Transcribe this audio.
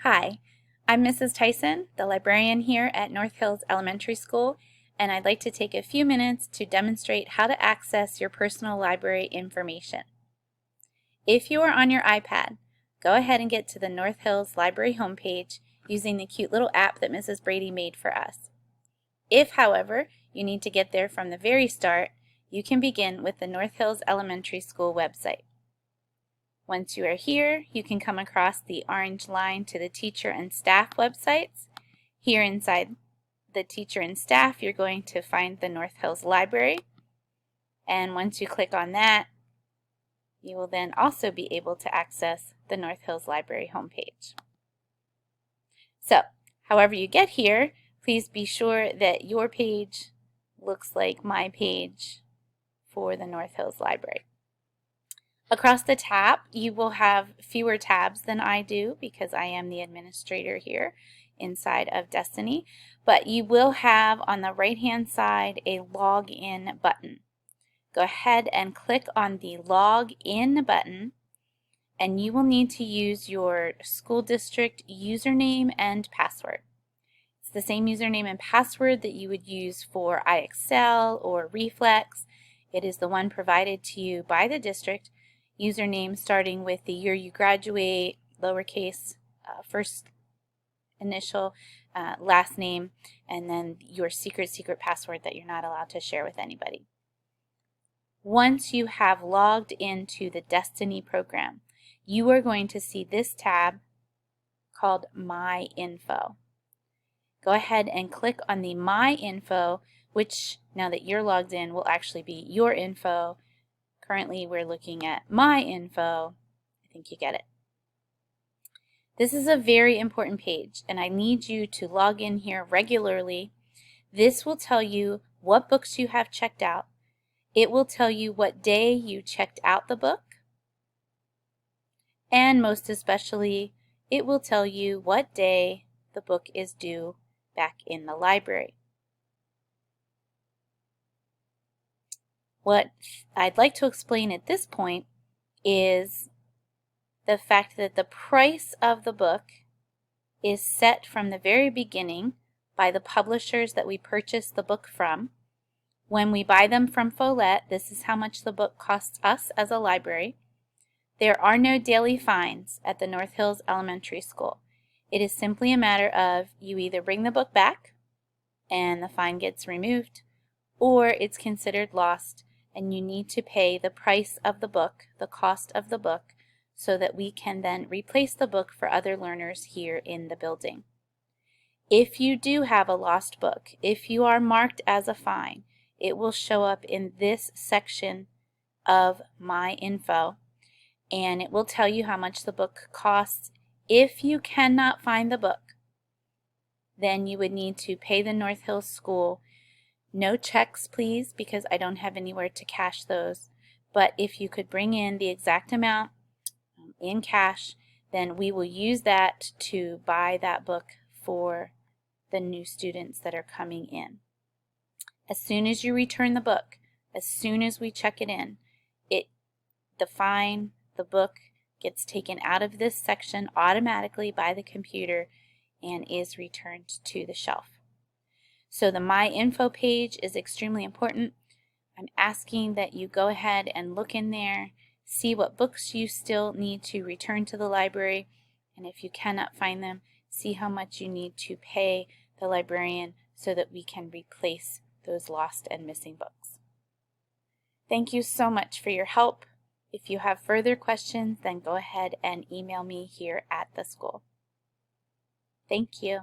Hi, I'm Mrs. Tyson, the librarian here at North Hills Elementary School, and I'd like to take a few minutes to demonstrate how to access your personal library information. If you are on your iPad, go ahead and get to the North Hills Library homepage using the cute little app that Mrs. Brady made for us. If, however, you need to get there from the very start, you can begin with the North Hills Elementary School website. Once you are here, you can come across the orange line to the teacher and staff websites. Here inside the teacher and staff, you're going to find the North Hills Library. And once you click on that, you will then also be able to access the North Hills Library homepage. So, however you get here, please be sure that your page looks like my page for the North Hills Library. Across the top, you will have fewer tabs than I do because I am the administrator here inside of Destiny, but you will have on the right-hand side a login button. Go ahead and click on the login button, and you will need to use your school district username and password. It's the same username and password that you would use for iExcel or Reflex. It is the one provided to you by the district. Username starting with the year you graduate, lowercase, first initial, last name, and then your secret password that you're not allowed to share with anybody. Once you have logged into the Destiny program, you are going to see this tab called My Info. Go ahead and click on the My Info, which now that you're logged in will actually be your info. Currently, we're looking at My Info. I think you get it. This is a very important page, and I need you to log in here regularly. This will tell you what books you have checked out. It will tell you what day you checked out the book. And most especially, it will tell you what day the book is due back in the library. What I'd like to explain at this point is the fact that the price of the book is set from the very beginning by the publishers that we purchase the book from. When we buy them from Follett, this is how much the book costs us as a library. There are no daily fines at the North Hills Elementary School. It is simply a matter of you either bring the book back and the fine gets removed, or it's considered lost and you need to pay the price of the book, the cost of the book, so that we can then replace the book for other learners here in the building. If you do have a lost book, if you are marked as a fine, it will show up in this section of My Info, and it will tell you how much the book costs. If you cannot find the book, then you would need to pay the North Hills School. No checks, please, because I don't have anywhere to cash those. But if you could bring in the exact amount in cash, then we will use that to buy that book for the new students that are coming in. As soon as you return the book, as soon as we check it in, the fine, the book gets taken out of this section automatically by the computer and is returned to the shelf. So the My Info page is extremely important. I'm asking that you go ahead and look in there, see what books you still need to return to the library, and if you cannot find them, see how much you need to pay the librarian so that we can replace those lost and missing books. Thank you so much for your help. If you have further questions, then go ahead and email me here at the school. Thank you.